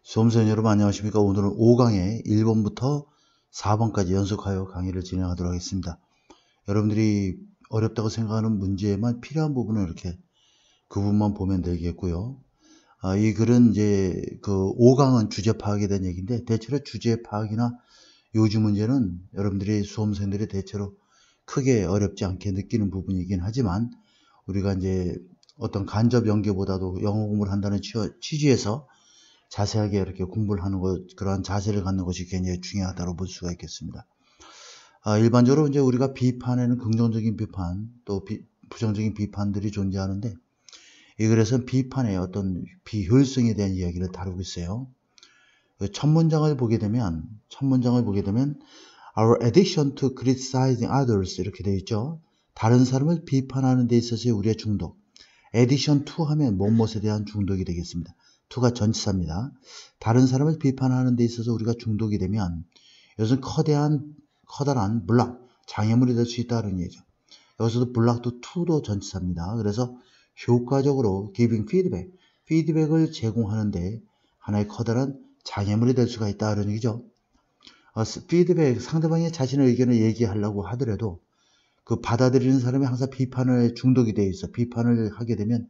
수험생 여러분 안녕하십니까. 오늘은 5강의 1번부터 4번까지 연속하여 강의를 진행하도록 하겠습니다. 여러분들이 어렵다고 생각하는 문제에만 필요한 부분을 이렇게 그 부분만 보면 되겠고요. 이 글은 이제 그 5강은 주제 파악에 대한 얘기인데, 대체로 주제 파악이나 요주 문제는 여러분들이 수험생들이 대체로 크게 어렵지 않게 느끼는 부분이긴 하지만, 우리가 이제 어떤 간접 연계보다도 영어 공부를 한다는 취지에서 자세하게 이렇게 공부를 하는 것, 그러한 자세를 갖는 것이 굉장히 중요하다고 볼 수가 있겠습니다. 일반적으로 이제 우리가 비판에는 긍정적인 비판, 또 부정적인 비판들이 존재하는데, 이 글에서는 비판의 어떤 비효율성에 대한 이야기를 다루고 있어요. 첫 문장을 보게 되면, Our addiction to criticizing others 이렇게 되어 있죠. 다른 사람을 비판하는 데 있어서의 우리의 중독. addition to 하면 무엇에 대한 중독이 되겠습니다. to가 전치사입니다. 다른 사람을 비판하는 데 있어서 우리가 중독이 되면 이것은 커다란 블락, 장애물이 될 수 있다는 얘기죠. 여기서도 블락도 to도 전치사입니다. 그래서 효과적으로 giving feedback, 피드백을 제공하는데 하나의 커다란 장애물이 될 수가 있다는 얘기죠. 피드백, 상대방이 자신의 의견을 얘기하려고 하더라도 그 받아들이는 사람이 항상 비판에 중독이 되어 있어. 비판을 하게 되면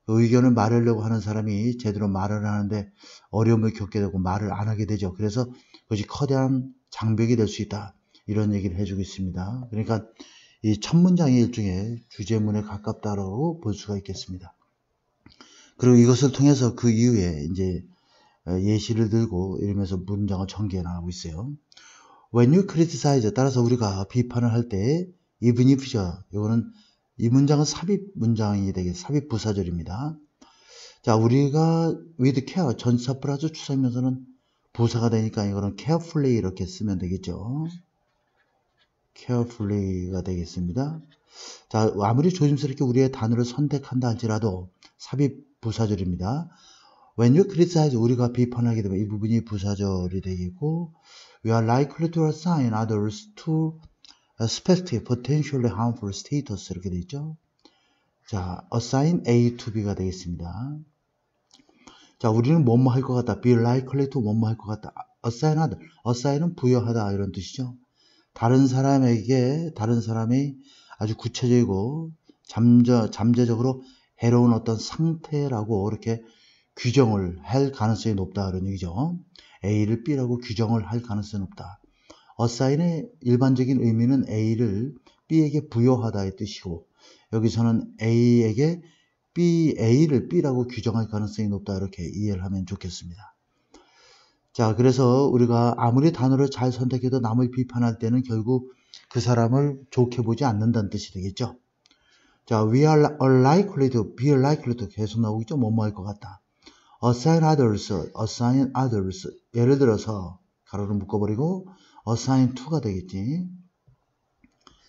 의견을 말하려고 하는 사람이 제대로 말을 하는데 어려움을 겪게 되고 말을 안 하게 되죠. 그래서 그것이 커다란 장벽이 될 수 있다. 이런 얘기를 해주고 있습니다. 그러니까 이 첫 문장이 일종의 주제문에 가깝다고 볼 수가 있겠습니다. 그리고 이것을 통해서 그 이후에 이제 예시를 들고 이러면서 문장을 전개해 나가고 있어요. When you criticize, 따라서 우리가 비판을 할 때 even if, 이거는 이 문장은 삽입 문장이 삽입 부사절입니다. 자, 우리가 with care, 전치사 플러스 추상명사는 부사가 되니까 이거는 carefully 이렇게 쓰면 되겠죠. carefully가 되겠습니다. 자, 아무리 조심스럽게 우리의 단어를 선택한다 할지라도 삽입 부사절입니다. When you criticize, 우리가 비판하게 되면 이 부분이 부사절이 되겠고, we are likely to assign others to specific potentially harmful status 이렇게 되어 있죠. 자, assign A to B가 되겠습니다. 자, 우리는 뭐뭐 할 것 같다. be likely to 뭐뭐 할 것 같다. assign other. assign은 부여하다 이런 뜻이죠. 다른 사람이 아주 구체적이고 잠재적으로 해로운 어떤 상태라고 이렇게 규정을 할 가능성이 높다 그런 얘기죠. A를 B라고 규정을 할 가능성이 높다. assign의 일반적인 의미는 A를 B에게 부여하다의 뜻이고, 여기서는 A를 B라고 규정할 가능성이 높다 이렇게 이해를 하면 좋겠습니다. 자, 그래서 우리가 아무리 단어를 잘 선택해도 남을 비판할 때는 결국 그 사람을 좋게 보지 않는다는 뜻이 되겠죠. 자, be likely to 계속 나오고 있죠. 뭐뭐 할 것 같다. assign others. 예를 들어서 가로를 묶어버리고 assign to가 되겠지.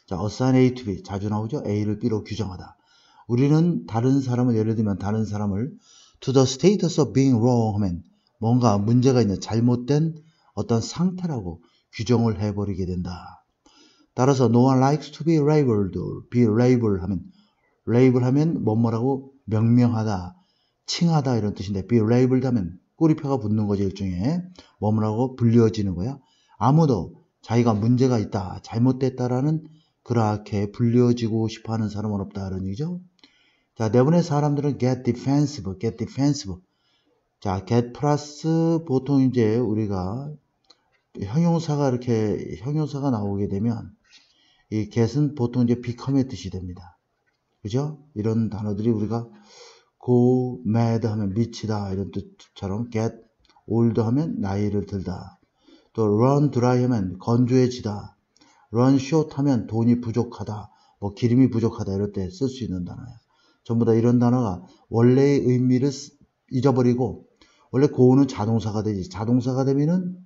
자, assign A to B 자주 나오죠. A를 B로 규정하다. 우리는 예를 들면 다른 사람을 to the status of being wrong 하면 뭔가 문제가 있는 잘못된 어떤 상태라고 규정을 해버리게 된다. 따라서 no one likes to be labeled 하면 뭐뭐라고 명명하다, 칭하다 이런 뜻인데, be labeled 하면 꼬리표가 붙는 거죠. 일종의 뭐뭐라고 불려지는 거야. 아무도 자기가 문제가 있다, 잘못됐다라는 그렇게 불려지고 싶어하는 사람은 없다 이런 얘기죠. 자, 대부분의 사람들은 get defensive. 자, get 플러스 보통 이제 우리가 형용사가 나오게 되면 이 get은 보통 이제 become의 뜻이 됩니다. 그죠? 이런 단어들이 우리가 go mad 하면 미치다 이런 뜻처럼 get old 하면 나이를 들다, 또 run dry 하면 건조해지다, run short 하면 돈이 부족하다, 뭐 기름이 부족하다 이럴 때 쓸 수 있는 단어예요. 전부 다 이런 단어가 원래의 의미를 잊어버리고, 원래 go는 자동사가 되지, 자동사가 되면은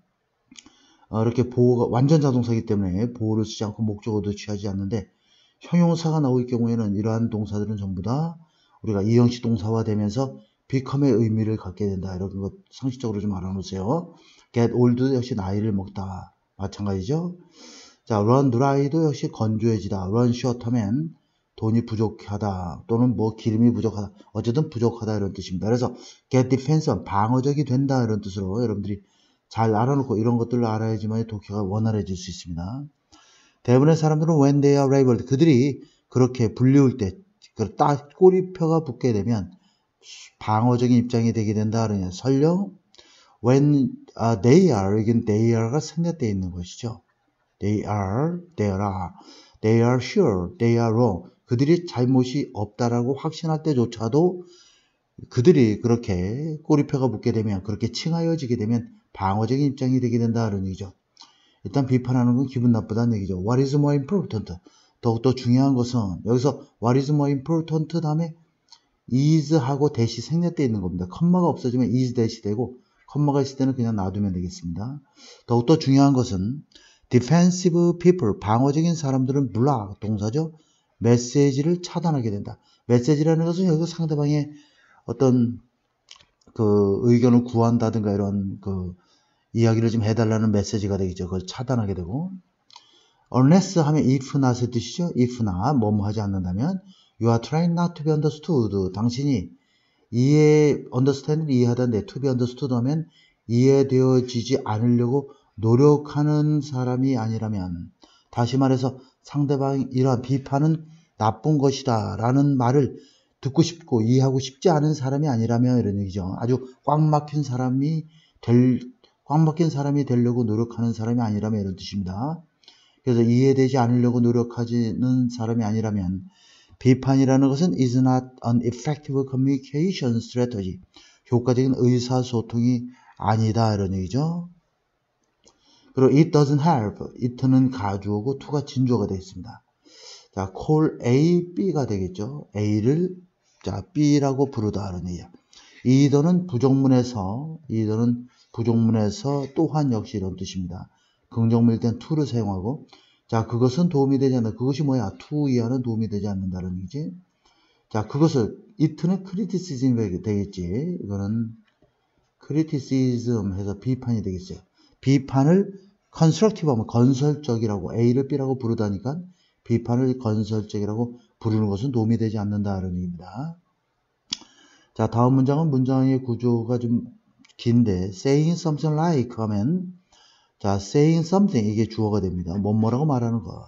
이렇게 보호가 완전 자동사이기 때문에 보호를 쓰지 않고 목적어도 취하지 않는데, 형용사가 나올 경우에는 이러한 동사들은 전부 다 우리가 이형식 동사화 되면서 become의 의미를 갖게 된다. 이런 것 상식적으로 좀 알아놓으세요. get old도 역시 나이를 먹다 마찬가지죠. 자, run dry도 역시 건조해지다. run short 하면 돈이 부족하다 또는 뭐 기름이 부족하다 어쨌든 부족하다 이런 뜻입니다. 그래서 get defensive 방어적이 된다 이런 뜻으로 여러분들이 잘 알아놓고 이런 것들을 알아야지만 독해가 원활해질 수 있습니다. 대부분의 사람들은 when they are labeled 그들이 그렇게 불리울 때 딱 꼬리표가 붙게 되면 방어적인 입장이 되게 된다 그러냐. 설령 when they are 이건 they are가 생략되어 있는 것이죠. they are sure, they are wrong. 그들이 잘못이 없다라고 확신할 때조차도 그들이 그렇게 꼬리표가 붙게 되면 그렇게 칭하여지게 되면 방어적인 입장이 되게 된다는 얘기죠. 일단 비판하는 건 기분 나쁘다는 얘기죠. What is more important? 더욱더 중요한 것은 여기서 what is more important 다음에 is 하고 대시 생략되어 있는 겁니다. 컴마가 없어지면 is 대시 되고 컴마가 있을 때는 그냥 놔두면 되겠습니다. 더욱더 중요한 것은 defensive people, 방어적인 사람들은 block, 동사죠. 메시지를 차단하게 된다. 메시지라는 것은 여기서 상대방의 어떤 그 의견을 구한다든가 이런 그 이야기를 좀 해달라는 메시지가 되겠죠. 그걸 차단하게 되고 unless 하면 if not의 뜻이죠. if not, 뭐뭐 하지 않는다면 you are trying not to be understood. 당신이 understand를 이해하던데 to be understood 하면 이해되어지지 않으려고 노력하는 사람이 아니라면 다시 말해서 상대방이 이러한 비판은 나쁜 것이다 라는 말을 듣고 싶고 이해하고 싶지 않은 사람이 아니라면 이런 얘기죠. 아주 꽉 막힌 사람이 되려고 노력하는 사람이 아니라면 이런 뜻입니다. 그래서 이해되지 않으려고 노력하는 사람이 아니라면 비판이라는 것은 is not an effective communication strategy. 효과적인 의사소통이 아니다 이런 얘기죠. 그리고 it doesn't help. it는 가주어고 to가 진주어가 되겠습니다. 자, call A, B가 되겠죠. A를 자 B라고 부르다 이런 얘기야. either는 부족문에서 또한 역시 이런 뜻입니다. 긍정문일 땐 to를 사용하고 자 그것은 도움이 되지 않는다. 그것이 뭐야? to 이하는 도움이 되지 않는다는 얘기지. 자 그것을 it는 criticism이 되겠지. 이거는 criticism 해서 비판이 되겠어요. 비판을 constructive 하면 건설적이라고 A를 B라고 부르다니까 비판을 건설적이라고 부르는 것은 도움이 되지 않는다는 얘기입니다. 자 다음 문장은 문장의 구조가 좀 긴데 saying something like 하면 자 saying something 이게 주어가 됩니다. 뭐뭐라고 말하는 거.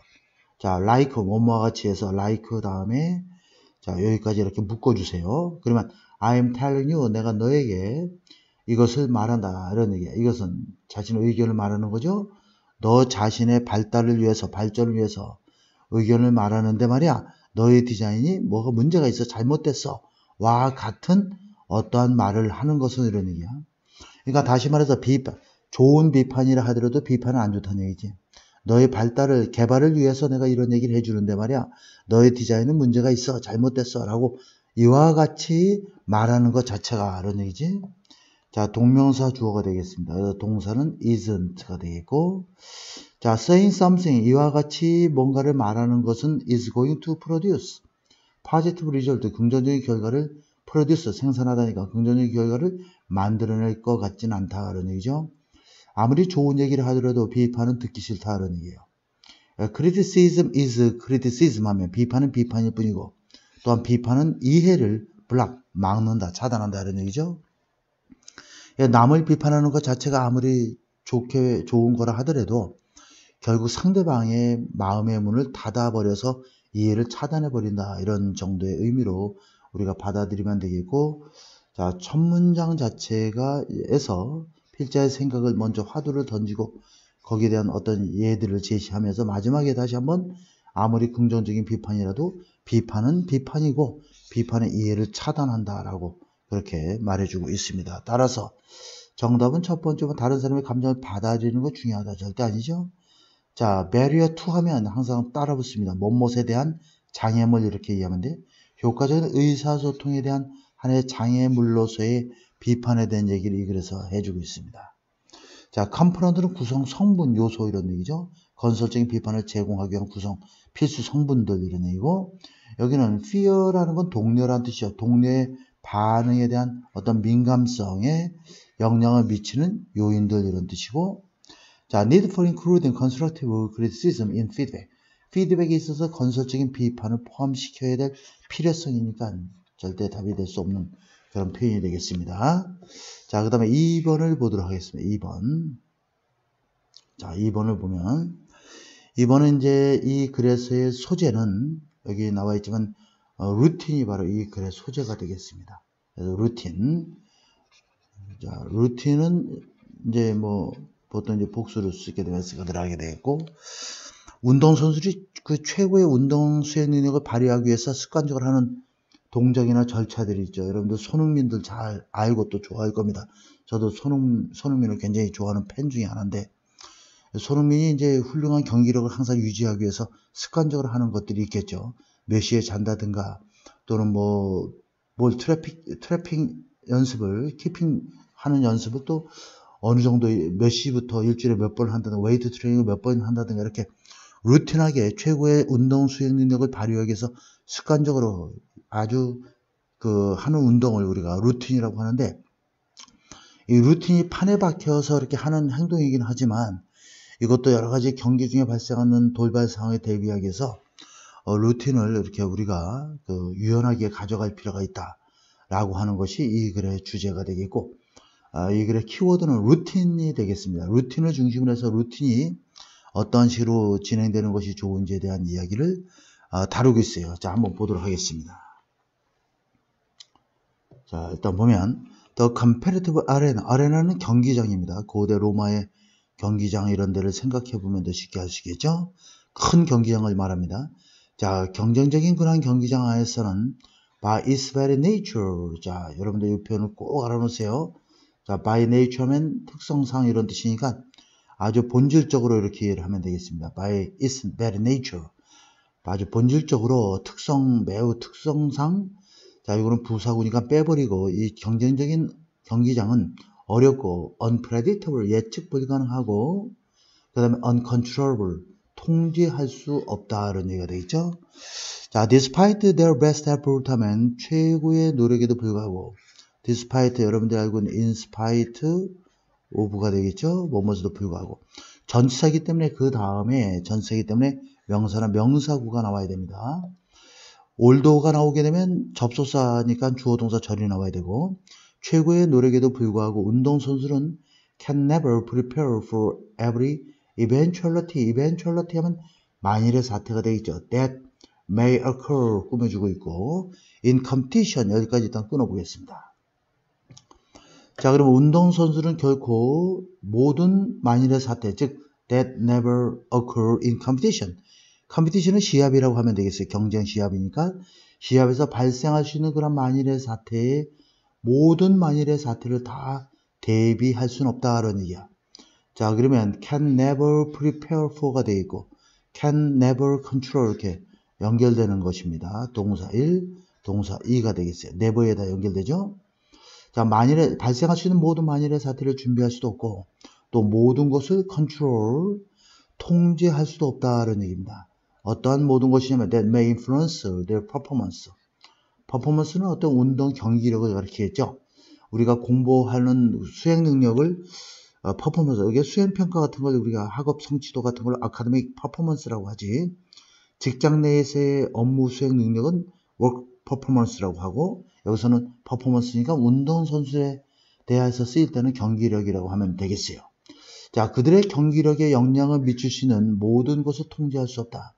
자 like 뭐뭐와 같이 해서 like 다음에 자 여기까지 이렇게 묶어주세요. 그러면 I am telling you 내가 너에게 이것을 말한다 이런 얘기야. 이것은 자신의 의견을 말하는 거죠. 너 자신의 발전을 위해서 의견을 말하는데 말이야 너의 디자인이 뭐가 문제가 있어 잘못됐어 와 같은 어떠한 말을 하는 것은 이런 얘기야. 그러니까 다시 말해서 좋은 비판이라 하더라도 비판은 안 좋다는 얘기지. 너의 개발을 위해서 내가 이런 얘기를 해주는데 말이야 너의 디자인은 문제가 있어 잘못됐어 라고 이와 같이 말하는 것 자체가 이런 얘기지. 자 동명사 주어가 되겠습니다. 그래서 동사는 isn't가 되겠고 자 saying something 이와 같이 뭔가를 말하는 것은 is going to produce positive result 긍정적인 결과를 produce 생산하다니까 긍정적인 결과를 만들어낼 것 같진 않다 그런 얘기죠. 아무리 좋은 얘기를 하더라도 비판은 듣기 싫다 그런 얘기예요. criticism is criticism 하면 비판은 비판일 뿐이고 또한 비판은 이해를 막는다 차단한다 이런 얘기죠. 남을 비판하는 것 자체가 아무리 좋은 거라 하더라도 결국 상대방의 마음의 문을 닫아버려서 이해를 차단해버린다 이런 정도의 의미로 우리가 받아들이면 되겠고 자 첫 문장 자체가에서 필자의 생각을 먼저 화두를 던지고 거기에 대한 어떤 예들을 제시하면서 마지막에 다시 한번 아무리 긍정적인 비판이라도 비판은 비판이고 비판의 이해를 차단한다라고 그렇게 말해주고 있습니다. 따라서 정답은 첫 번째로 다른 사람의 감정을 받아들이는 거 중요하다. 절대 아니죠. 자, barrier to 하면 항상 따라 붙습니다. 뭐뭇에 대한 장애물 이렇게 이해하면 돼. 효과적인 의사소통에 대한 하나의 장애물로서의 비판에 대한 얘기를 이 글에서 해주고 있습니다. 자, 컴포넌트는 구성 성분, 요소 이런 얘기죠. 건설적인 비판을 제공하기 위한 구성, 필수 성분들 이런 얘기고 여기는 fear라는 건 동료라는 뜻이죠. 동료의 반응에 대한 어떤 민감성에 영향을 미치는 요인들 이런 뜻이고 자, need for including constructive criticism in feedback. 피드백에 있어서 건설적인 비판을 포함시켜야 될 필요성이니까 절대 답이 될 수 없는 그런 표현이 되겠습니다. 자, 그 다음에 2번을 보도록 하겠습니다. 2번. 자, 2번을 보면, 2번은 이제 이 글에서의 소재는 여기 나와 있지만, 루틴이 바로 이 글의 소재가 되겠습니다. 그래서 루틴. 자, 루틴은 이제 뭐, 보통 이제 복수를 쓰게 되면 S가 들어가게 되겠고, 운동선수들이 그 최고의 운동 수행 능력을 발휘하기 위해서 습관적으로 하는 동작이나 절차들이 있죠. 여러분들 손흥민들 잘 알고 또 좋아할 겁니다. 저도 손흥민을 굉장히 좋아하는 팬 중에 하나인데, 손흥민이 이제 훌륭한 경기력을 항상 유지하기 위해서 습관적으로 하는 것들이 있겠죠. 몇 시에 잔다든가, 또는 뭘 트래핑 연습을, 키핑 하는 연습을 또 어느 정도 몇 시부터 일주일에 몇 번 한다든가, 웨이트 트레이닝을 몇 번 한다든가, 이렇게 루틴하게 최고의 운동 수행 능력을 발휘하기 위해서 습관적으로 아주 하는 운동을 우리가 루틴이라고 하는데, 이 루틴이 판에 박혀서 이렇게 하는 행동이긴 하지만 이것도 여러 가지 경기 중에 발생하는 돌발 상황에 대비하기 위해서 루틴을 이렇게 우리가 유연하게 가져갈 필요가 있다라고 하는 것이 이 글의 주제가 되겠고, 이 글의 키워드는 루틴이 되겠습니다. 루틴을 중심으로 해서 루틴이 어떤 식으로 진행되는 것이 좋은지에 대한 이야기를 다루고 있어요. 자, 한번 보도록 하겠습니다. 자, 일단 보면 The Competitive Arena, 아레나는 경기장입니다. 고대 로마의 경기장 이런 데를 생각해 보면 더 쉽게 아시겠죠? 큰 경기장을 말합니다. 자, 경쟁적인 그런 경기장 안에서는 by its very nature, 자, 여러분들 이 표현을 꼭 알아놓으세요. 자, by nature 하면 특성상 이런 뜻이니까 아주 본질적으로 이렇게 이해를 하면 되겠습니다. by its very nature, 아주 본질적으로 매우 특성상, 자, 이거는 부사구니까 빼버리고, 이 경쟁적인 경기장은 어렵고 unpredictable, 예측 불가능하고, 그 다음에 uncontrollable, 통제할 수 없다, 이런 얘기가 되겠죠. 자, despite their best effort 하면 최고의 노력에도 불구하고, despite 여러분들 알고 있는 in spite of가 되겠죠. 뭐뭐에도 불구하고, 전치사이기 때문에 그 다음에 전치사이기 때문에 명사나 명사구가 나와야 됩니다. 올도가 나오게 되면 접속사니까 주어동사 절이 나와야 되고, 최고의 노력에도 불구하고 운동선수는 can never prepare for every eventuality. eventuality 하면 만일의 사태가 되겠죠. that may occur 꾸며주고 있고, in competition 여기까지 일단 끊어보겠습니다. 자, 그럼 운동선수는 결코 모든 만일의 사태, 즉 that never occur in competition. 컴피티션은 시합이라고 하면 되겠어요. 경쟁 시합이니까 시합에서 발생할 수 있는 그런 만일의 사태에 모든 만일의 사태를 다 대비할 수는 없다라는 얘기야. 자, 그러면 can never prepare for가 되어 있고 can never control 이렇게 연결되는 것입니다. 동사 1, 동사 2가 되겠어요. never에다 연결되죠. 자, 발생할 수 있는 모든 만일의 사태를 준비할 수도 없고 또 모든 것을 control, 통제할 수도 없다라는 얘기입니다. 어떠한 모든 것이냐면 that may influence their performance. 퍼포먼스는 어떤 운동 경기력을 가리키겠죠. 우리가 공부하는 수행 능력을 퍼포먼스, 이게 수행평가 같은 걸 우리가 학업 성취도 같은 걸 아카데믹 퍼포먼스라고 하지, 직장 내에서의 업무 수행 능력은 워크 퍼포먼스라고 하고, 여기서는 퍼포먼스니까 운동선수에 대해서 쓰일 때는 경기력이라고 하면 되겠어요. 자, 그들의 경기력에 영향을 미칠 수 있는 모든 것을 통제할 수 없다.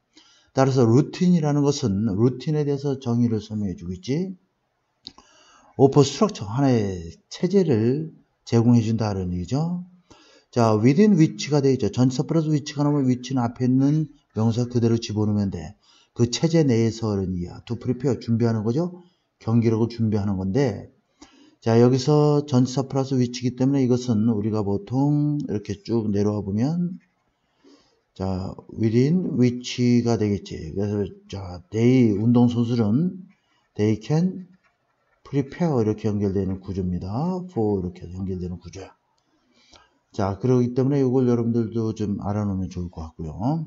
따라서 루틴이라는 것은 루틴에 대해서 정의를 설명해 주고 있지. 오퍼 스트럭처, 하나의 체제를 제공해 준다는 얘기죠. 자, within which가 되어 있죠. 전치사 플러스 which가 나오면 which는 앞에 있는 명사 그대로 집어넣으면 돼. 그 체제 내에서는 이야. to prepare, 준비하는 거죠. 경기력을 준비하는 건데, 자, 여기서 전치사 플러스 which이기 때문에 이것은 우리가 보통 이렇게 쭉 내려와 보면, 자, within which가 되겠지. 그래서, 자, 운동선수는 they can prepare 이렇게 연결되는 구조입니다. for 이렇게 연결되는 구조야. 자, 그렇기 때문에 이걸 여러분들도 좀 알아놓으면 좋을 것 같고요.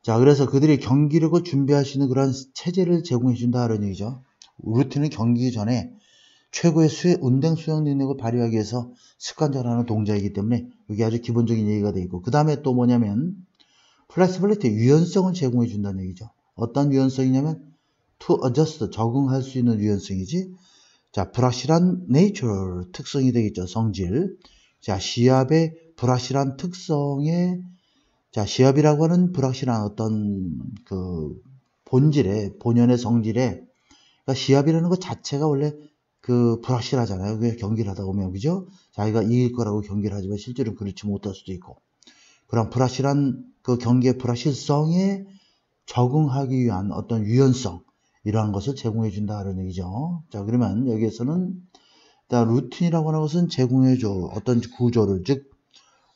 자, 그래서 그들이 경기력을 준비할 수 있는 그런 체제를 제공해 준다는 얘기죠. 루틴은 경기 전에 최고의 운동 수행 능력을 발휘하기 위해서 습관적으로 하는 동작이기 때문에 이게 아주 기본적인 얘기가 되어 있고, 그 다음에 또 뭐냐면 flexibility, 유연성을 제공해 준다는 얘기죠. 어떤 유연성이냐면 to adjust, 적응할 수 있는 유연성이지. 자, 불확실한 nature, 특성이 되겠죠. 성질. 자, 시합의 불확실한 특성에, 자, 시합이라고 하는 불확실한 어떤 그 본질에, 본연의 성질에, 그러니까 시합이라는 것 자체가 원래 그 불확실하잖아요. 왜 경기를 하다 보면, 그죠? 자기가 이길 거라고 경기를 하지만 실제로 그렇지 못할 수도 있고. 그런 불확실한 그 경기의 불확실성에 적응하기 위한 어떤 유연성, 이러한 것을 제공해 준다는 얘기죠. 자, 그러면 여기에서는 루틴이라고 하는 것은 제공해 줘. 어떤 구조를, 즉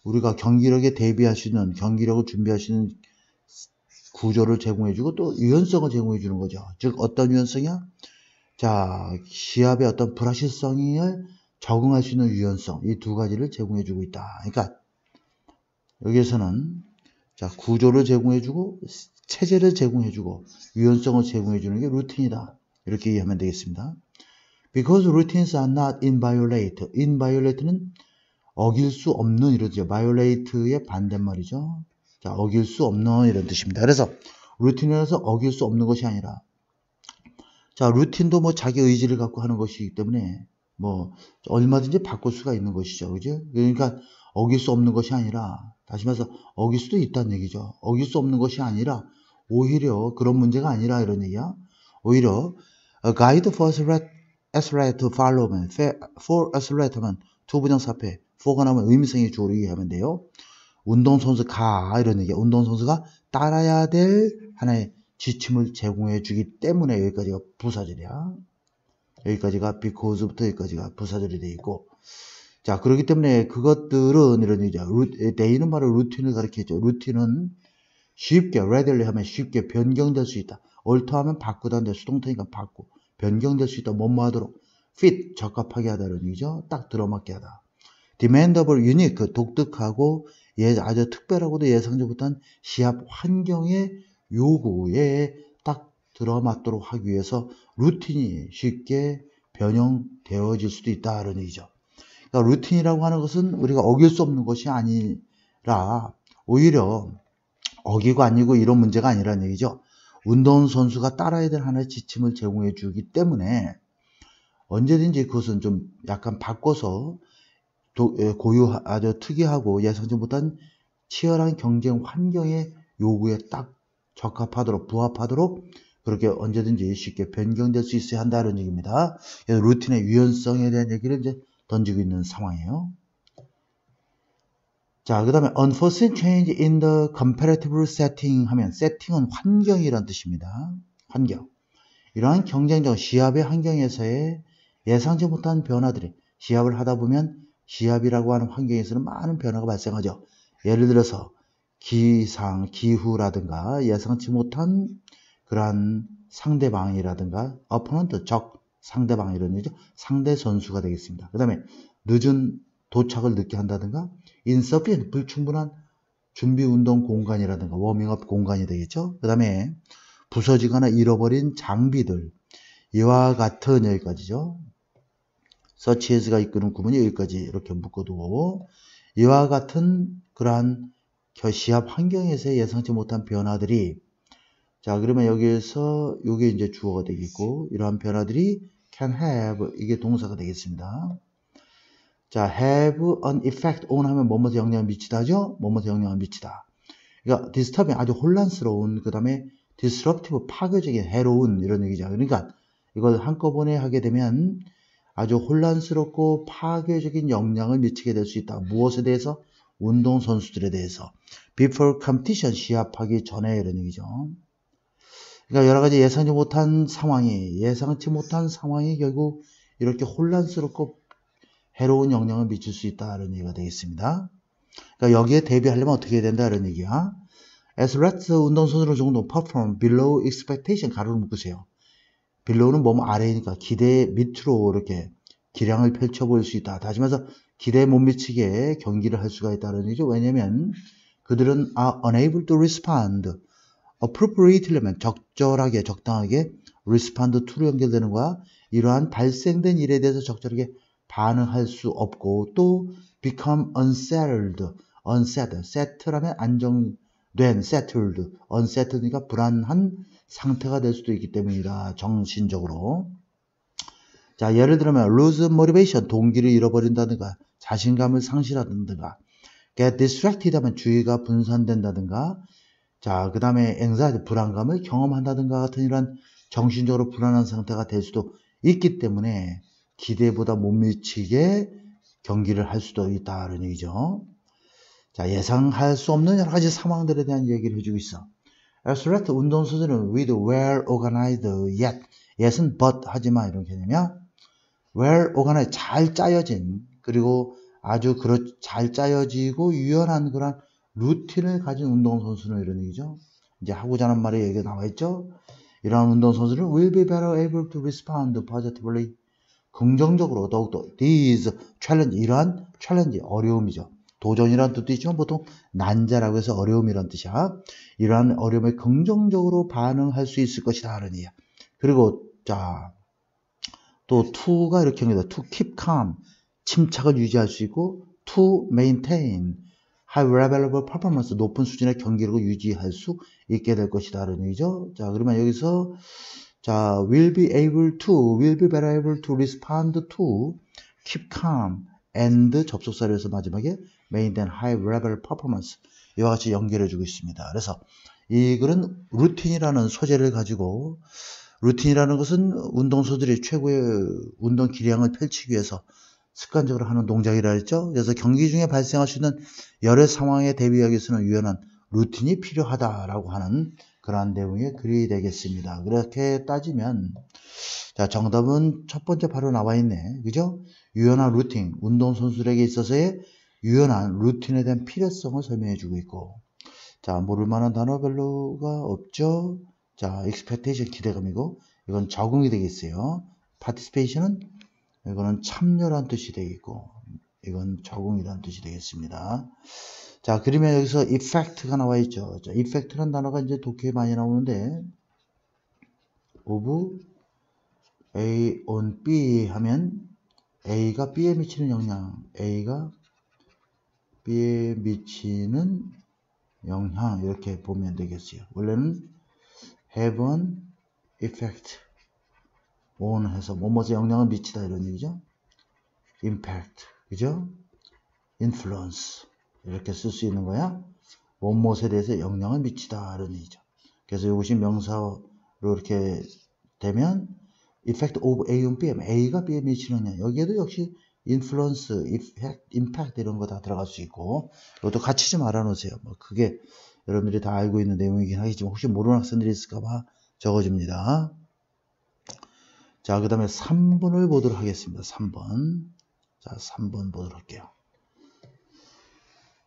우리가 경기력에 대비할 수 있는, 경기력을 준비할 수 있는 구조를 제공해 주고 또 유연성을 제공해 주는 거죠. 즉 어떤 유연성이야? 자, 시합의 어떤 불확실성에 적응할 수 있는 유연성, 이 두 가지를 제공해 주고 있다. 그러니까 여기에서는 자, 구조를 제공해 주고 체제를 제공해 주고 유연성을 제공해 주는 게 루틴이다. 이렇게 이해하면 되겠습니다. Because routines are not inviolate. inviolate는 어길 수 없는 이런 뜻이죠. violate의 반대말이죠. 자, 어길 수 없는 이런 뜻입니다. 그래서 루틴이라서 어길 수 없는 것이 아니라, 자, 루틴도 뭐 자기 의지를 갖고 하는 것이기 때문에 뭐 얼마든지 바꿀 수가 있는 것이죠. 그죠? 그러니까 어길 수 없는 것이 아니라, 다시 말해서 어길 수도 있다는 얘기죠. 어길 수 없는 것이 아니라 오히려 그런 문제가 아니라 이런 얘기야. 오히려 a guide for athlete to follow면 for athlete 하면 두 부정사 앞에 for가 나오면 의미성의 주어로 이해하면 돼요. 운동선수가 이런 얘기야. 운동선수가 따라야 될 하나의 지침을 제공해 주기 때문에 여기까지가 부사절이야. 여기까지가 because부터 여기까지가 부사절이 되어 있고, 자, 그렇기 때문에 그것들은 이런 얘기죠. they는 바로 루틴을 가리키죠. 루틴은 쉽게, readily 하면 쉽게 변경될 수 있다. alter하면 바꾸다인데 수동태니까 바꾸, 변경될 수 있다. 뭐뭐 하도록, fit, 적합하게 하다는 얘기죠. 딱 들어맞게 하다. demandable, unique, 독특하고 아주 특별하고도 예상치 못한 시합 환경의 요구에 딱 들어맞도록 하기 위해서 루틴이 쉽게 변형되어질 수도 있다. 이런 얘기죠. 그러니까 루틴이라고 하는 것은 우리가 어길 수 없는 것이 아니라 오히려 어기고 아니고 이런 문제가 아니라는 얘기죠. 운동선수가 따라야 될 하나의 지침을 제공해 주기 때문에 언제든지 그것은 좀 약간 바꿔서 아주 특이하고 예상치 못한 치열한 경쟁 환경의 요구에 딱 적합하도록, 부합하도록 그렇게 언제든지 쉽게 변경될 수 있어야 한다는 얘기입니다. 그래서 루틴의 유연성에 대한 얘기를 이제 던지고 있는 상황이에요. 자, 그 다음에 unforeseen change in the competitive setting 하면 세팅은 환경이란 뜻입니다. 환경. 이러한 경쟁적 시합의 환경에서의 예상치 못한 변화들이, 시합을 하다 보면 시합이라고 하는 환경에서는 많은 변화가 발생하죠. 예를 들어서 기상, 기후라든가 예상치 못한 그러한 상대방이라든가 opponent, 적, 상대방 이런 얘기죠. 상대 선수가 되겠습니다. 그 다음에 늦은 도착을 늦게 한다든가 insufficient, 불충분한 준비 운동 공간이라든가 워밍업 공간이 되겠죠. 그 다음에 부서지거나 잃어버린 장비들, 이와 같은 여기까지죠. such as가 이끄는 구문이 여기까지 이렇게 묶어두고, 이와 같은 그러한 시합 환경에서의 예상치 못한 변화들이, 자, 그러면 여기에서 이게 이제 주어가 되겠고, 이러한 변화들이 can have, 이게 동사가 되겠습니다. 자, have an effect on 하면 뭐뭐에 영향을 미치다 하죠? 뭐뭐에 영향을 미치다. 그러니까 disturbing, 아주 혼란스러운, 그 다음에 disruptive, 파괴적인, 해로운 이런 얘기죠. 그러니까 이걸 한꺼번에 하게 되면 아주 혼란스럽고 파괴적인 영향을 미치게 될 수 있다. 무엇에 대해서? 운동선수들에 대해서. before competition, 시합하기 전에 이런 얘기죠. 그러니까 여러 가지 예상치 못한 상황이 결국 이렇게 혼란스럽고 해로운 영향을 미칠 수 있다는 얘기가 되겠습니다. 그러니까 여기에 대비하려면 어떻게 해야 된다 이런 얘기야. athletes, 운동선수들 정도 perform below expectation, 가로를 묶으세요. below는 뭐뭐 아래니까 기대 밑으로 이렇게 기량을 펼쳐 보일 수 있다. 다시 말해서 기대에 못 미치게 경기를 할 수가 있다는 얘기죠. 왜냐면 그들은 are unable to respond appropriately면 적절하게, 적당하게 respond to로 연결되는 거야. 이러한 발생된 일에 대해서 적절하게 반응할 수 없고, 또 become unsettled, settle라면 된, settled, unsettled니까 불안한 상태가 될 수도 있기 때문이다. 정신적으로. 자, 예를 들면 lose motivation, 동기를 잃어버린다든가 자신감을 상실하든가 get distracted 하면 주의가 분산된다든가 자, 그 다음에 anxiety, 불안감을 경험한다든가 같은 이런 정신적으로 불안한 상태가 될 수도 있기 때문에 기대보다 못 미치게 경기를 할 수도 있다는 얘기죠. 자, 예상할 수 없는 여러 가지 상황들에 대한 얘기를 해주고 있어. Athlete 운동선수는 with well organized yet, yet은 but 하지마 이런 개념이야. well organized 잘 짜여진 그리고 아주 잘 짜여지고 유연한 그런 루틴을 가진 운동선수는 이런 얘기죠. 이제 하고자 하는 말에 얘기가 나와 있죠. 이러한 운동선수는 will be better able to respond positively. 긍정적으로 더욱더 these challenge, 이러한 챌린지, 어려움이죠. 도전이란 뜻도 있지만 보통 난자라고 해서 어려움이란 뜻이야. 이러한 어려움에 긍정적으로 반응할 수 있을 것이다 하는 얘기야. 그리고 자, 또 to가 이렇게 합니다. to keep calm, 침착을 유지할 수 있고 to maintain high level of performance, 높은 수준의 경기력을 유지할 수 있게 될 것이다 라는 얘기죠. 자, 그러면 여기서 자, will be better able to respond to, keep calm, and 접속사를 해서 마지막에 maintain high level performance 이와 같이 연결해주고 있습니다. 그래서 이 글은 루틴이라는 소재를 가지고 루틴이라는 것은 운동선수들이 최고의 운동 기량을 펼치기 위해서 습관적으로 하는 동작이라 했죠. 그래서 경기 중에 발생할 수 있는 여러 상황에 대비하기 위해서는 유연한 루틴이 필요하다라고 하는 그러한 내용의 글이 되겠습니다. 그렇게 따지면 자, 정답은 첫 번째 바로 나와 있네. 그죠? 유연한 루틴, 운동선수들에게 있어서의 유연한 루틴에 대한 필요성을 설명해 주고 있고 자, 모를 만한 단어 별로가 없죠. 자, expectation 기대감이고 이건 적응이 되겠어요. participation은 이거는 참여란 뜻이 되겠고 이건 적응이란 뜻이 되겠습니다. 자, 그러면 여기서 effect가 나와 있죠. 자, effect란 단어가 이제 독해에 많이 나오는데 of A on B 하면 A가 B에 미치는 영향, A가 B에 미치는 영향 이렇게 보면 되겠어요. 원래는 have an effect on 해서 뭐뭐에 영향을 미치다 이런 얘기죠. impact, 그죠? influence 이렇게 쓸 수 있는 거야. 뭐뭐에 대해서 영향을 미치다 이런 얘기죠. 그래서 이것이 명사로 이렇게 되면 effect of A on B 하면 A가 B에 미치는 영향. 여기에도 역시 influence, effect, impact 이런 거 다 들어갈 수 있고 이것도 같이 좀 알아놓으세요. 뭐 그게 여러분들이 다 알고 있는 내용이긴 하겠지만 혹시 모르는 학생들이 있을까봐 적어줍니다. 자, 그 다음에 3번을 보도록 하겠습니다. 3번. 자, 3번 보도록 할게요.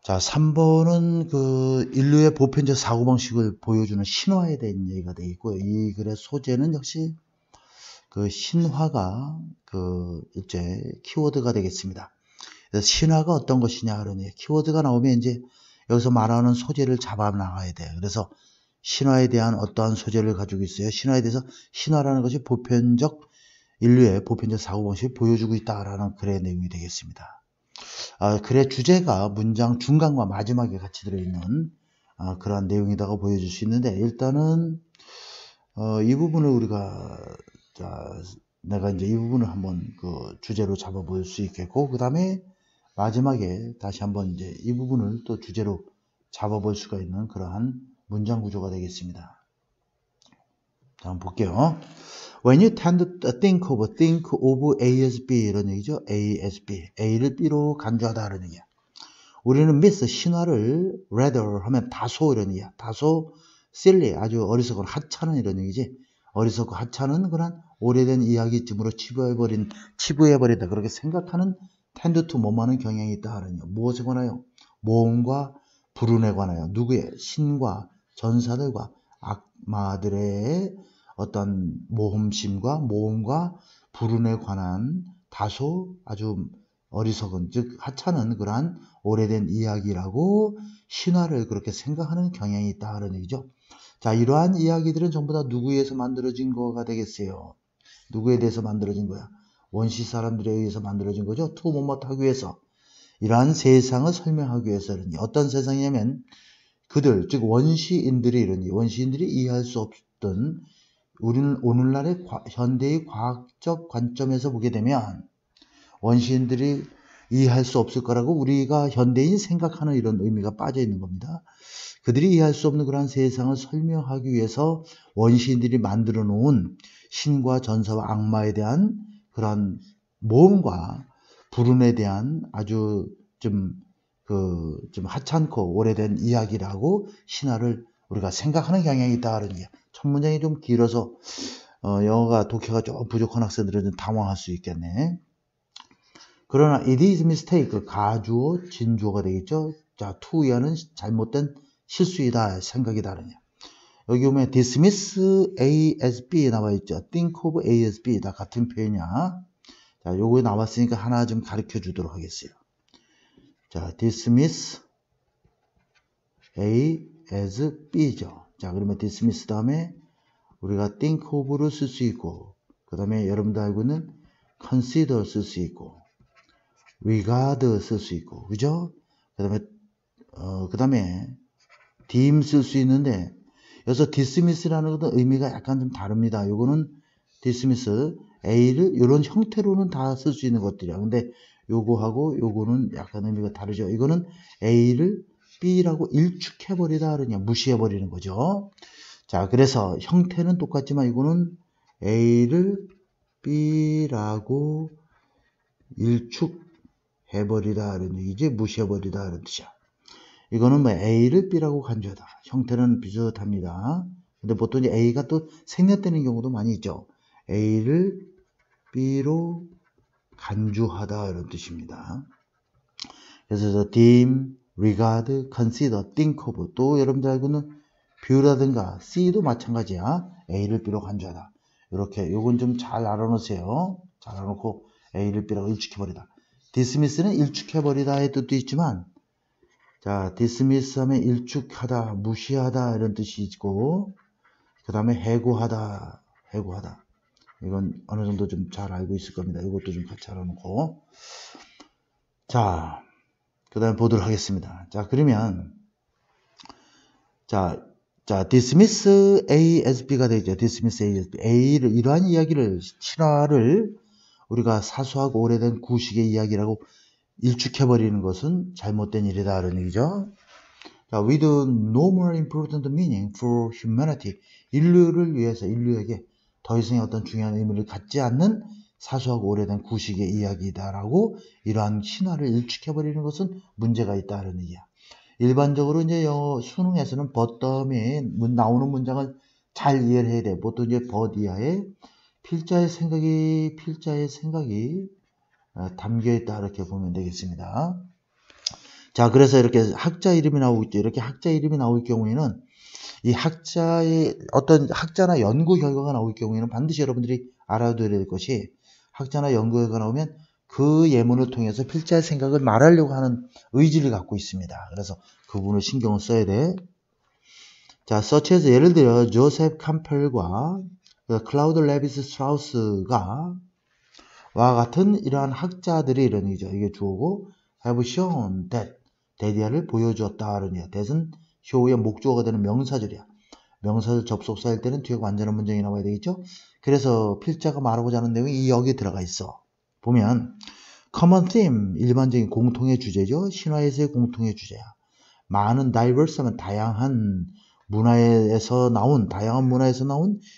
자, 3번은 그 인류의 보편적 사고방식을 보여주는 신화에 대한 얘기가 되겠고요. 이 글의 소재는 역시 그 신화가 그 일제 키워드가 되겠습니다. 그래서 신화가 어떤 것이냐 그러니 키워드가 나오면 이제 여기서 말하는 소재를 잡아 나가야 돼요. 그래서 신화에 대한 어떠한 소재를 가지고 있어요. 신화에 대해서 신화라는 것이 인류의 보편적 사고방식을 보여주고 있다라는 글의 내용이 되겠습니다. 글의 주제가 문장 중간과 마지막에 같이 들어있는 그러한 내용이다가 보여줄 수 있는데 일단은 이 부분을 우리가 내가 이제 이 부분을 한번 그 주제로 잡아볼 수 있겠고 그 다음에 마지막에 다시 한번 이제 이 부분을 또 주제로 잡아볼 수가 있는 그러한 문장 구조가 되겠습니다. 자, 한번 볼게요. When you tend to think of A as B 이런 얘기죠. A as B. A를 B로 간주하다 이런 얘기야. 우리는 miss 신화를 rather 하면 다소 이런 얘기야. 다소 silly 아주 어리석은 하찮은 이런 얘기지. 어리석고 하찮은 그런 오래된 이야기쯤으로 치부해버린다. 그렇게 생각하는 tend to 뭐하는 경향이 있다 하는 얘기야. 무엇에 관하여? 모험과 불운에 관하여. 누구의? 신과 전사들과 악마들의 어떤 모험과 불운에 관한 다소 아주 어리석은 즉 하찮은 그러한 오래된 이야기라고 신화를 그렇게 생각하는 경향이 있다 하는 얘기죠. 자, 이러한 이야기들은 전부 다 누구에 의해서 만들어진 거가 되겠어요. 누구에 대해서 만들어진 거야? 원시 사람들에 의해서 만들어진 거죠. 투 뭐뭐 하기 위해서 이러한 세상을 설명하기 위해서는 어떤 세상이냐면 그들, 즉 원시인들이 이러니 원시인들이 이해할 수 없던 우리는 오늘날의 현대의 과학적 관점에서 보게 되면 원시인들이 이해할 수 없을 거라고 우리가 현대인 생각하는 이런 의미가 빠져 있는 겁니다. 그들이 이해할 수 없는 그런 세상을 설명하기 위해서 원시인들이 만들어 놓은 신과 전사와 악마에 대한 그런 모험과 불운에 대한 아주 좀 하찮고 오래된 이야기라고 신화를 우리가 생각하는 경향이 있다. 그런 얘기야. 첫 문장이 좀 길어서 영어가 독해가 좀 부족한 학생들은 좀 당황할 수 있겠네. 그러나 it is mistake, 가주어, 진주어가 되겠죠. 자, to 이하는 잘못된 실수이다, 생각이다. 그러냐. 여기 보면 dismiss A as B 나와 있죠. think of A as B 다 같은 표현이야. 자, 요거 나왔으니까 하나 좀 가르쳐 주도록 하겠어요. 자, dismiss A as B죠. 자, 그러면 dismiss 다음에 우리가 think of를 쓸 수 있고, 그 다음에 여러분도 알고 있는 consider 쓸 수 있고, regard 쓸 수 있고, 그죠? 그 다음에 deem 쓸 수 있는데, 여기서 dismiss라는 것은 의미가 약간 좀 다릅니다. 요거는 dismiss, A를 이런 형태로는 다 쓸 수 있는 것들이야. 근데 요거하고 요거는 약간 의미가 다르죠. 이거는 A를 B라고 일축해버리다 그러냐, 무시해버리는 거죠. 자, 그래서 형태는 똑같지만 이거는 A를 B라고 일축해버리다 그런 얘기지, 무시해버리다 그런 뜻이야. 이거는 뭐 A를 B라고 간주하다. 형태는 비슷합니다. 근데 보통 이제 A가 또 생략되는 경우도 많이 있죠. A를 B로 간주하다 이런 뜻입니다. 그래서 deem, regard, consider, think of, 또 여러분들 알고는 view라든가 C도 마찬가지야. A를 B로 간주하다. 이렇게 요건 좀 잘 알아놓으세요. 잘 알아놓고 A를 B라고 일축해버리다. dismiss는 일축해버리다의 뜻도 있지만, 자, dismiss 하면 일축하다, 무시하다 이런 뜻이 있고, 그 다음에 해고하다. 이건 어느 정도 좀 잘 알고 있을 겁니다. 이것도 좀 같이 알아놓고. 자, 그 다음에 보도록 하겠습니다. 자, 그러면, 자, dismiss A as B가 되죠. dismiss A as B. A를, 이러한 이야기를, 신화를 우리가 사소하고 오래된 구식의 이야기라고 일축해버리는 것은 잘못된 일이다. 라는 얘기죠. 자, with no more important meaning for humanity. 인류를 위해서, 인류에게 더 이상의 어떤 중요한 의미를 갖지 않는 사소하고 오래된 구식의 이야기다라고 이러한 신화를 일축해버리는 것은 문제가 있다는 얘기야. 일반적으로 이제 영어 수능에서는 but 다음에 나오는 문장을 잘 이해를 해야 돼. 보통 이제 but 이하에 필자의 생각이 담겨 있다 이렇게 보면 되겠습니다. 자, 그래서 이렇게 학자 이름이 나오고 있죠. 이렇게 학자 이름이 나올 경우에는 이 학자의 어떤 학자나 연구 결과가 나올 경우에는 반드시 여러분들이 알아둬야 될 것이, 학자나 연구 결과가 나오면 그 예문을 통해서 필자의 생각을 말하려고 하는 의지를 갖고 있습니다. 그래서 그 부분을 신경을 써야 돼. 자, such as 예를 들어 조셉 캠펠과 클라우드 레비스 스트라우스가 와 같은 이러한 학자들이 이런 얘기죠. 이게 주어고 have shown that, 대디아를 보여주었다. 그러냐. that은 show의 목적어가 되는 명사절이야. 명사절 접속사일 때는 뒤에 완전한 문장이 나와야 되겠죠. 그래서 필자가 말하고자 하는 내용이 여기에 들어가 있어. 보면 common theme, 일반적인 공통의 주제죠. 신화에서의 공통의 주제야. 많은 diverse 하면 다양한 문화에서 나온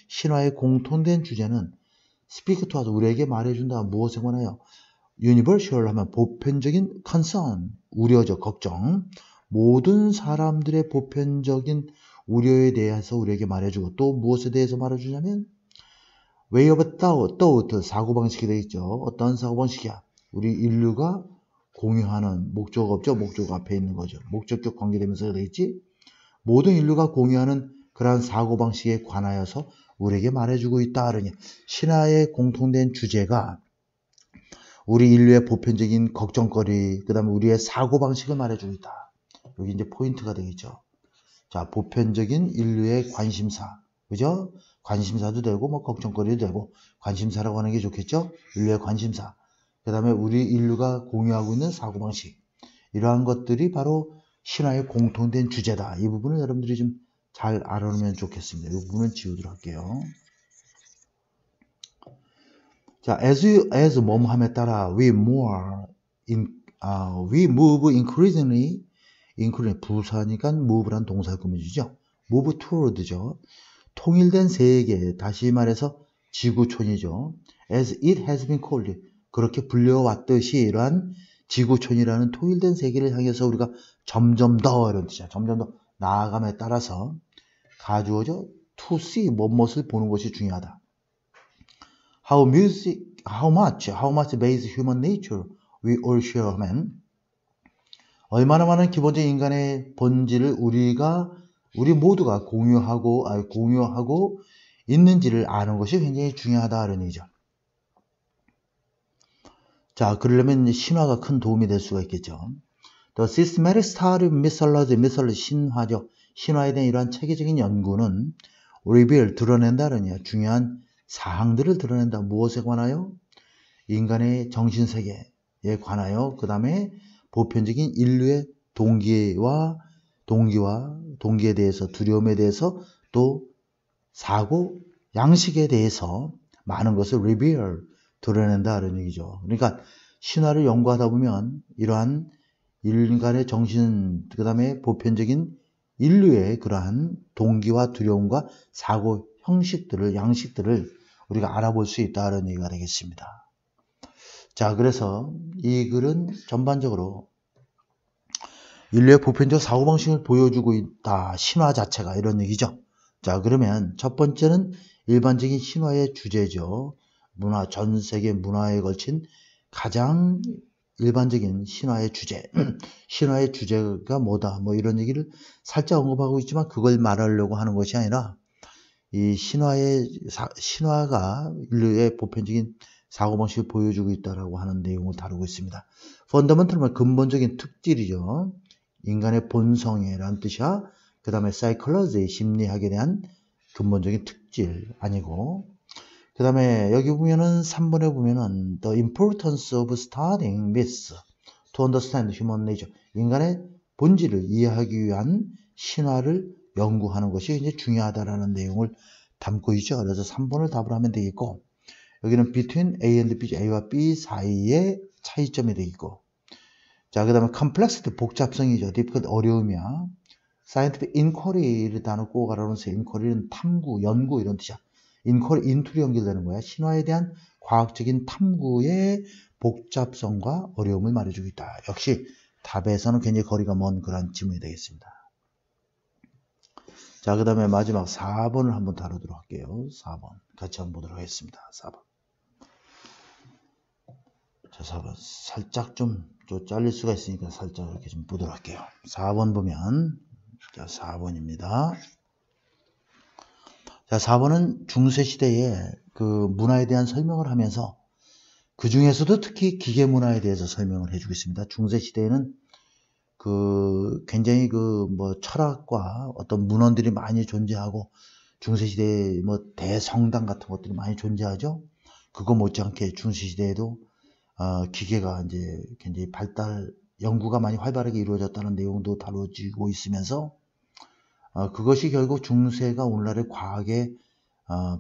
신화의 공통된 주제는 speak to us, 우리에게 말해준다. 무엇에 관하여? universal 하면 보편적인 concern, 우려죠. 걱정. 모든 사람들의 보편적인 우려에 대해서 우리에게 말해주고, 또 무엇에 대해서 말해주냐면 way of thought, 사고방식이 되겠죠. 어떤 사고방식이야? 우리 인류가 공유하는 목적어 없죠? 목적어 앞에 있는 거죠. 목적격 관계되면서 되겠지? 모든 인류가 공유하는 그러한 사고방식에 관하여서 우리에게 말해주고 있다. 그러니 신화의 공통된 주제가 우리 인류의 보편적인 걱정거리, 그 다음에 우리의 사고방식을 말해주고 있다. 여기 이제 포인트가 되겠죠. 자, 보편적인 인류의 관심사. 그죠? 관심사도 되고, 뭐, 걱정거리도 되고, 관심사라고 하는 게 좋겠죠? 인류의 관심사. 그 다음에 우리 인류가 공유하고 있는 사고방식. 이러한 것들이 바로 신화의 공통된 주제다. 이 부분은 여러분들이 좀 잘 알아놓으면 좋겠습니다. 이 부분은 지우도록 할게요. 자, as 뭐뭐함에 따라 we move increasingly 부사니까 move란 동사를 꾸며주죠. move toward죠. 통일된 세계, 다시 말해서 지구촌이죠. as it has been called, 그렇게 불려왔듯이 이러한 지구촌이라는 통일된 세계를 향해서 우리가 점점 더 이런 뜻이야. 점점 더 나아감에 따라서 가주어죠. to see 무엇을 보는 것이 중요하다. How much base human nature we all share 하면 얼마나 많은 기본적인 인간의 본질을 우리 모두가 공유하고 있는지를 아는 것이 굉장히 중요하다는 얘기죠. 자, 그러려면 신화가 큰 도움이 될 수가 있겠죠. The systematic study of mythology, 신화죠. 신화에 대한 이러한 체계적인 연구는 reveal, 드러낸다는 중요한 사항들을 드러낸다. 무엇에 관하여? 인간의 정신세계에 관하여, 그 다음에 보편적인 인류의 동기에 대해서, 두려움에 대해서, 또 사고, 양식에 대해서 많은 것을 reveal, 드러낸다는 얘기죠. 그러니까 신화를 연구하다 보면 이러한 인간의 정신, 그 다음에 보편적인 인류의 그러한 동기와 두려움과 사고 형식들을, 양식들을 우리가 알아볼 수 있다는 얘기가 되겠습니다. 자, 그래서 이 글은 전반적으로 인류의 보편적 사고방식을 보여주고 있다. 신화 자체가 이런 얘기죠. 자, 그러면 첫 번째는 일반적인 신화의 주제죠. 전 세계 문화에 걸친 가장 일반적인 신화의 주제. 신화의 주제가 뭐다. 뭐 이런 얘기를 살짝 언급하고 있지만 그걸 말하려고 하는 것이 아니라 이 신화가 인류의 보편적인 사고방식을 보여주고 있다라고 하는 내용을 다루고 있습니다. 펀더멘털은 근본적인 특질이죠. 인간의 본성이라는 뜻이야. 그 다음에 사이콜로지, 심리학에 대한 근본적인 특질 아니고, 그 다음에 여기 보면은 3번에 보면은 The importance of studying myths to understand human nature, 인간의 본질을 이해하기 위한 신화를 연구하는 것이 굉장히 중요하다라는 내용을 담고 있죠. 그래서 3번을 답을 하면 되겠고, 여기는 between A and B, A와 B 사이의 차이점이 되겠고, 자, 그 다음에 complexity, 복잡성이죠. difficult, 어려움이야. scientific inquiry를 단어 꼭 알아놓으세요. inquiry는 탐구, 연구 이런 뜻이야. inquiry, into로 연결되는 거야. 신화에 대한 과학적인 탐구의 복잡성과 어려움을 말해주고 있다. 역시 답에서는 굉장히 거리가 먼 그런 지문이 되겠습니다. 자, 그 다음에 마지막 4번을 한번 다루도록 할게요. 4번 같이 한번 보도록 하겠습니다. 4번. 자, 4번 살짝 좀 잘릴 수가 있으니까 살짝 이렇게 좀 보도록 할게요. 4번 보면, 자, 4번입니다. 자, 4번은 중세시대의 그 문화에 대한 설명을 하면서 그 중에서도 특히 기계 문화에 대해서 설명을 해주고 있습니다. 중세시대에는 굉장히 철학과 어떤 문헌들이 많이 존재하고, 중세시대에 대성당 같은 것들이 많이 존재하죠. 그거 못지않게 중세시대에도 기계가 이제 굉장히 연구가 많이 활발하게 이루어졌다는 내용도 다뤄지고 있으면서, 그것이 결국 중세가 오늘날의 과학의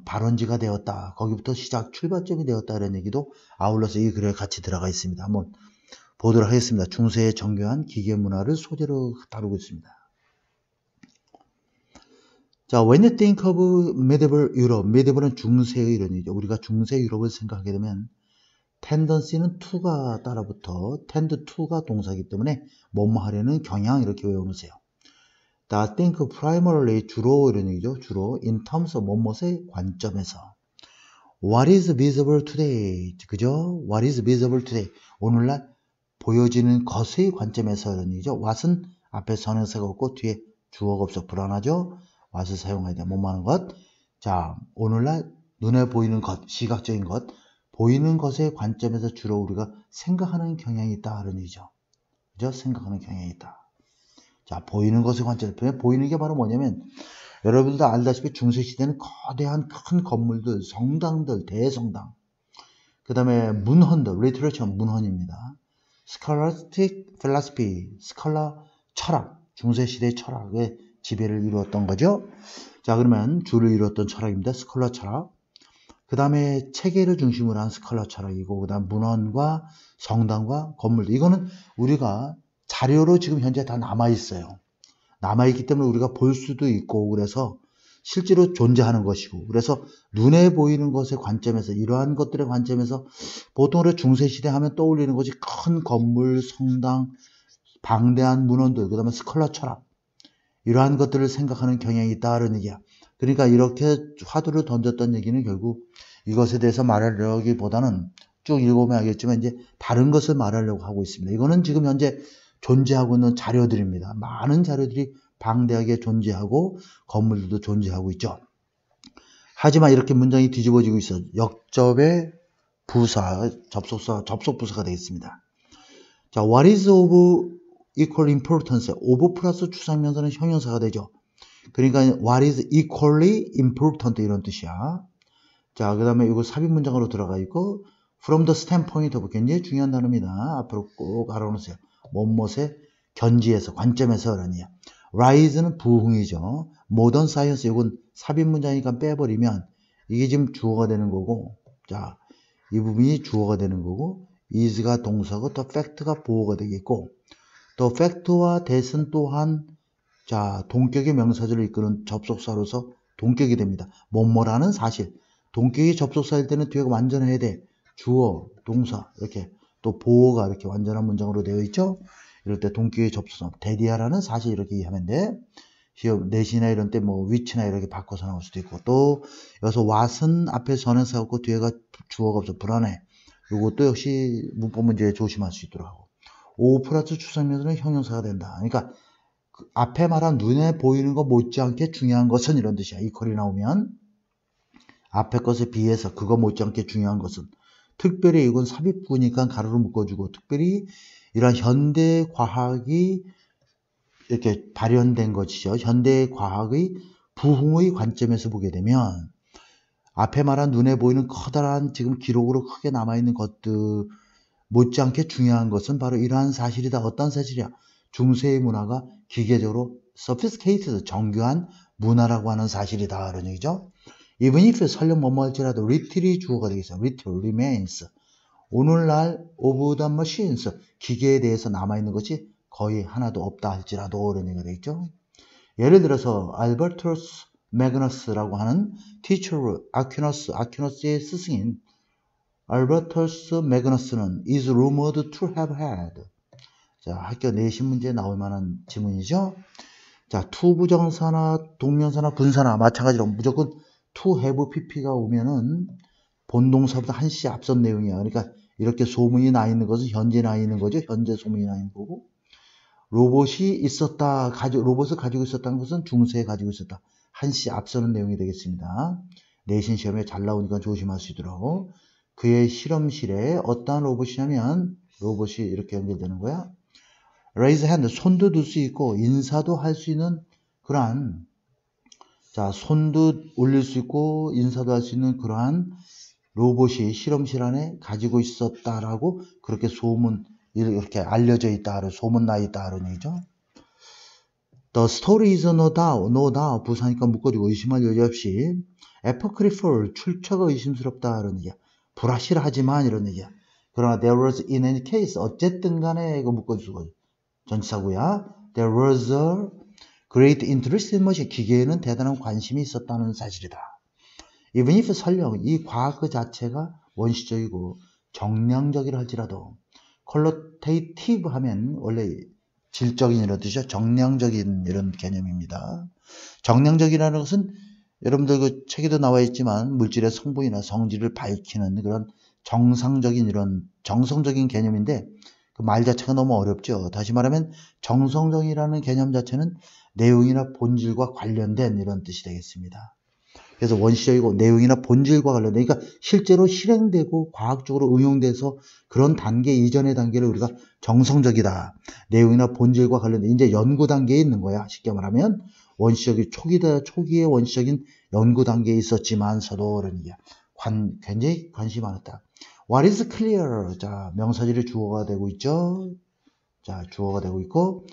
발원지가 되었다. 거기부터 출발점이 되었다. 이런 얘기도 아울러서 이 글에 같이 들어가 있습니다. 한번 보도록 하겠습니다. 중세의 정교한 기계 문화를 소재로 다루고 있습니다. 자, when you think of medieval Europe, medieval은 중세의 이런 얘기죠. 우리가 중세 유럽을 생각하게 되면 tendency는 to가 따라붙어 tend to가 동사이기 때문에 뭐뭐 하려는 경향 이렇게 외워놓으세요. That think primarily 주로 이런 얘기죠. 주로 in terms of 뭐뭐의 관점에서. What is visible today? 그죠? What is visible today? 오늘날 보여지는 것의 관점에서 이런 얘기죠. what은 앞에 선행사가 없고 뒤에 주어가 없어 불안하죠. what을 사용해야 돼. 뭐뭐 하는 것. 자, 오늘날 눈에 보이는 것, 시각적인 것, 보이는 것의 관점에서 주로 우리가 생각하는 경향이 있다. 이런 얘기죠. 그죠? 생각하는 경향이 있다. 자, 보이는 것의 관점에서 보이는 게 바로 뭐냐면, 여러분들도 알다시피 중세시대는 거대한 큰 건물들, 성당들, 대성당, 그 다음에 문헌들, literature 문헌입니다. scholastic philosophy, 철학, 중세시대의 철학의 지배를 이루었던 거죠. 자, 그러면 주를 이루었던 철학입니다. 스콜라 철학. 그 다음에 체계를 중심으로 한 스콜라 철학이고, 그 다음 문헌과 성당과 건물들. 이거는 우리가 자료로 지금 현재 다 남아있어요. 남아있기 때문에 우리가 볼 수도 있고, 그래서 실제로 존재하는 것이고, 그래서 눈에 보이는 것의 관점에서, 이러한 것들의 관점에서 보통으로 중세시대 하면 떠올리는 것이 큰 건물, 성당, 방대한 문헌들, 그 다음에 스콜라 철학, 이러한 것들을 생각하는 경향이 있다는 얘기야. 그러니까 이렇게 화두를 던졌던 얘기는 결국 이것에 대해서 말하려기보다는 쭉 읽어보면 알겠지만 이제 다른 것을 말하려고 하고 있습니다. 이거는 지금 현재 존재하고 있는 자료들입니다. 많은 자료들이 방대하게 존재하고 건물들도 존재하고 있죠. 하지만 이렇게 문장이 뒤집어지고 있어. 역접의 부사, 접속 부사가 되겠습니다. 자, what is of equal importance? of 플러스 추상명사는 형용사가 되죠. 그러니까 what is equally important 이런 뜻이야. 자, 그 다음에 이거 삽입 문장으로 들어가 있고 from the standpoint of 굉장히 중요한 단어입니다. 앞으로 꼭 알아놓으세요. 뭐뭇의 견지에서, 관점에서 라니야. rise는 부흥이죠. modern science 이건 삽입 문장이니까 빼버리면 이게 지금 주어가 되는 거고, 자, 이 부분이 주어가 되는 거고, is가 동사고 또 fact가 보어가 되겠고, 또 fact와 that은 또한 자, 동격의 명사절을 이끄는 접속사로서 동격이 됩니다. 뭐뭐라는 사실. 동격이 접속사일 때는 뒤에가 완전해야 돼. 주어, 동사 이렇게 또 보어가 이렇게 완전한 문장으로 되어 있죠. 이럴 때 동격의 접속사 대디아라는 사실 이렇게 이해하면 돼. 시험 내시나 이런 때 뭐 위치나 이렇게 바꿔서 나올 수도 있고, 또 여기서 what은 앞에 전에서 없고 뒤에가 주어가 없어 불안해. 이것도 역시 문법 문제에 조심할 수 있도록 하고, o 플러스 추상명사는 형용사가 된다. 그러니까 그 앞에 말한 눈에 보이는 것 못지않게 중요한 것은 이런 뜻이야. 이퀄이 나오면 앞에 것에 비해서 그거 못지않게 중요한 것은, 특별히 이건 삽입부니까 가로로 묶어주고, 특별히 이런 현대 과학이 이렇게 발현된 것이죠. 현대 과학의 부흥의 관점에서 보게 되면 앞에 말한 눈에 보이는 커다란 지금 기록으로 크게 남아있는 것들 못지않게 중요한 것은 바로 이러한 사실이다. 어떤 사실이야? 중세의 문화가 기계적으로 sophisticated, 정교한 문화라고 하는 사실이다. 그런 얘기죠. Even if 설령 뭐뭐 할지라도 little이 주어가 되겠어요. little remains. 오늘날 of the machines, 기계에 대해서 남아있는 것이 거의 하나도 없다 할지라도 그런 얘기가 되겠죠. 예를 들어서 알버투스 매그너스라고 하는 티처 아퀴너스의 스승인 알버투스 매그너스는 is rumored to have had. 자, 학교 내신 문제에 나올 만한 지문이죠. 자, to 부정사나 동명사나 분사나 마찬가지로 무조건 to have pp가 오면은 본동사보다 한시 앞선 내용이야. 그러니까 이렇게 소문이 나 있는 것은 현재 나 있는 거죠. 현재 소문이 나 있는 거고, 로봇이 있었다, 로봇을 가지고 있었다는 것은 중세에 가지고 있었다. 한시 앞서는 내용이 되겠습니다. 내신 시험에 잘 나오니까 조심할 수 있도록. 그의 실험실에 어떠한 로봇이냐면, 로봇이 이렇게 연결되는 거야. raise hand, 손도 들 수 있고 인사도 할 수 있는 그러한, 자, 손도 올릴 수 있고 인사도 할 수 있는 그러한 로봇이 실험실 안에 가지고 있었다라고 그렇게 소문, 이렇게 알려져 있다, 소문 나 있다, 그런 얘기죠. The story is no doubt, 부사니까 묶어주고 의심할 여지 없이, apocryphal, 출처가 의심스럽다, 이런 얘기야. 불확실하지만 이런 얘기야. 그러나 there was in any case, 어쨌든 간에 이거 묶어주고 전치사구야. There was a great interest in machine, 기계에는 대단한 관심이 있었다는 사실이다. Even if 설령 이 과학 그 자체가 원시적이고 정량적이라 할지라도, qualitative 하면 원래 질적인 이런 뜻이죠. 정량적인 이런 개념입니다. 정량적이라는 것은 여러분들 그 책에도 나와 있지만 물질의 성분이나 성질을 밝히는 그런 정상적인 이런 정성적인 개념인데, 그 말 자체가 너무 어렵죠. 다시 말하면 정성적이라는 개념 자체는 내용이나 본질과 관련된 이런 뜻이 되겠습니다. 그래서 원시적이고 내용이나 본질과 관련된, 그러니까 실제로 실행되고 과학적으로 응용돼서 그런 단계 이전의 단계를 우리가 정성적이다, 내용이나 본질과 관련된 이제 연구 단계에 있는 거야. 쉽게 말하면 원시적인 초기의 원시적인 연구 단계에 있었지만서도 그런 얘기야. 굉장히 관심이 많았다. What is clear? 자, 명사절이 주어가 되고 있죠. 자, 주어가 되고 있고,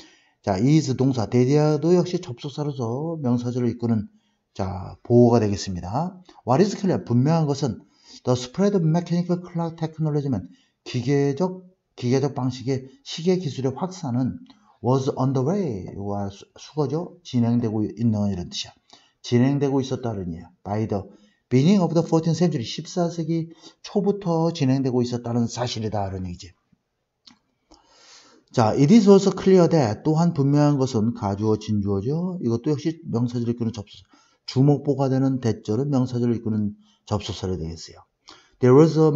자, is 동사, there도 역시 접속사로서 명사절을 이끄는 자, 보호가 되겠습니다. What is clear? 분명한 것은 the spread of mechanical clock technology면 기계적 방식의 시계 기술의 확산은 was underway. 와, 수거죠. 진행되고 있는 이런 뜻이야. 진행되고 있었다는 얘기야. By the beginning of the 14th century. 14세기 초부터 진행되고 있었다는 사실이다. 이런 얘기지. 자, it is also clear that 또한 분명한 것은 가주어, 진주어죠. 이것도 역시 명사절을 이끄는 접속사. 주목보가 되는 대절은 명사절을 이끄는 접속사를 되겠어요. There was a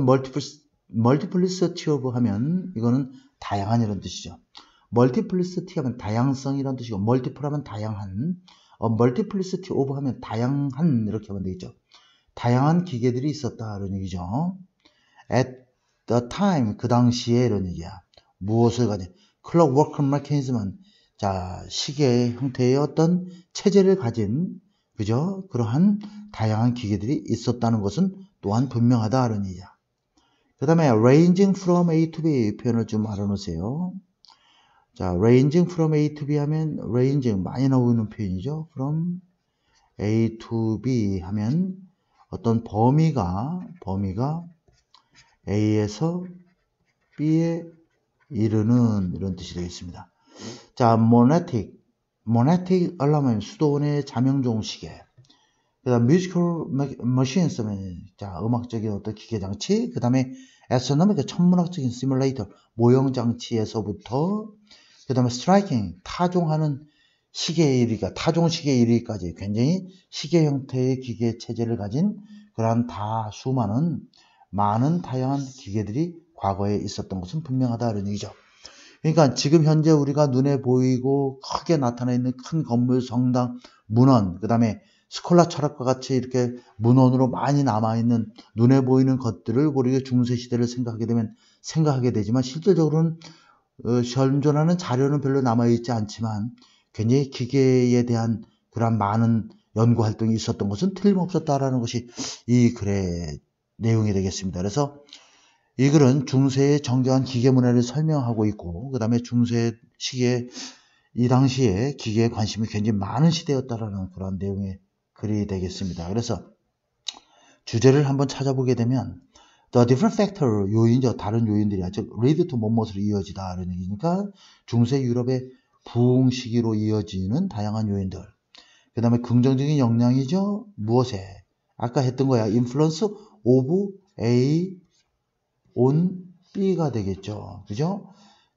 multiplicity of 하면 이거는 다양한 이런 뜻이죠. multiplicity 하면 다양성이라는 뜻이고 multiple 하면 다양한 multiplicity of 하면 다양한 이렇게 하면 되겠죠. 다양한 기계들이 있었다 이런 얘기죠. At the time 그 당시에 이런 얘기야. 무엇을 가진 clockwork mechanism은 자 시계의 형태의 어떤 체제를 가진 그죠? 그러한 다양한 기계들이 있었다는 것은 또한 분명하다 이런 얘기야. 그 다음에 ranging from A to B 표현을 좀 알아놓으세요. 자, ranging from A to B 하면 ranging 많이 나오는 표현이죠. from A to B 하면 어떤 범위가 A에서 B에 이르는 이런 뜻이 되겠습니다. 자, monetic 알람은 수도원의 자명종 시계. 그 다음 musical machines 자, 음악적인 어떤 기계장치. 그 다음에 astronomical 천문학적인 simulator 모형장치에서부터 그 다음에 striking 타종하는 시계의 일위가 타종 시계의 일위까지 굉장히 시계 형태의 기계 체제를 가진 그러한 많은 다양한 기계들이 과거에 있었던 것은 분명하다 이런 얘기죠. 그러니까 지금 현재 우리가 눈에 보이고 크게 나타나 있는 큰 건물, 성당, 문헌, 그 다음에 스콜라 철학과 같이 이렇게 문헌으로 많이 남아있는 눈에 보이는 것들을 우리가 중세시대를 생각하게 되지만 실질적으로는 현존하는 자료는 별로 남아있지 않지만 굉장히 기계에 대한 그런 많은 연구 활동이 있었던 것은 틀림없었다라는 것이 이 글의 내용이 되겠습니다. 그래서 이 글은 중세의 정교한 기계 문화를 설명하고 있고 그 다음에 중세 시기에 이 당시에 기계에 관심이 굉장히 많은 시대였다라는 그런 내용의 글이 되겠습니다. 그래서 주제를 한번 찾아보게 되면 the different factor 요인이죠. 다른 요인들이야. 즉 lead to 뭐뭇으로 이어지다 이런 얘기니까 중세 유럽의 부흥 시기로 이어지는 다양한 요인들. 그 다음에 긍정적인 영향이죠. 무엇에? 아까 했던 거야. influence of A on B가 되겠죠. 그죠?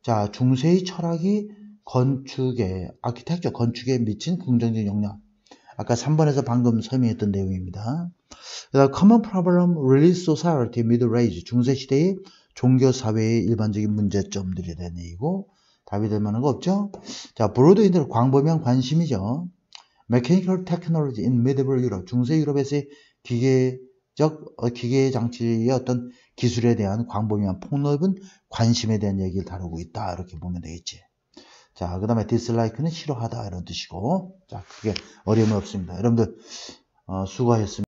자, 중세의 철학이 건축에 미친 긍정적인 영향. 아까 3번에서 방금 설명했던 내용입니다. 그 다음 common problem religious society middle age 중세 시대의 종교 사회의 일반적인 문제점들에 대한 얘기고 답이 될 만한 거 없죠? 자, broad interest 광범위한 관심이죠. mechanical technology in medieval Europe 중세 유럽에서의 기계 장치의 어떤 기술에 대한 광범위한 폭넓은 관심에 대한 얘기를 다루고 있다 이렇게 보면 되겠지. 자, 그 다음에 dislike는 싫어하다 이런 뜻이고 자, 그게 어려움이 없습니다. 여러분들 수고하셨습니다.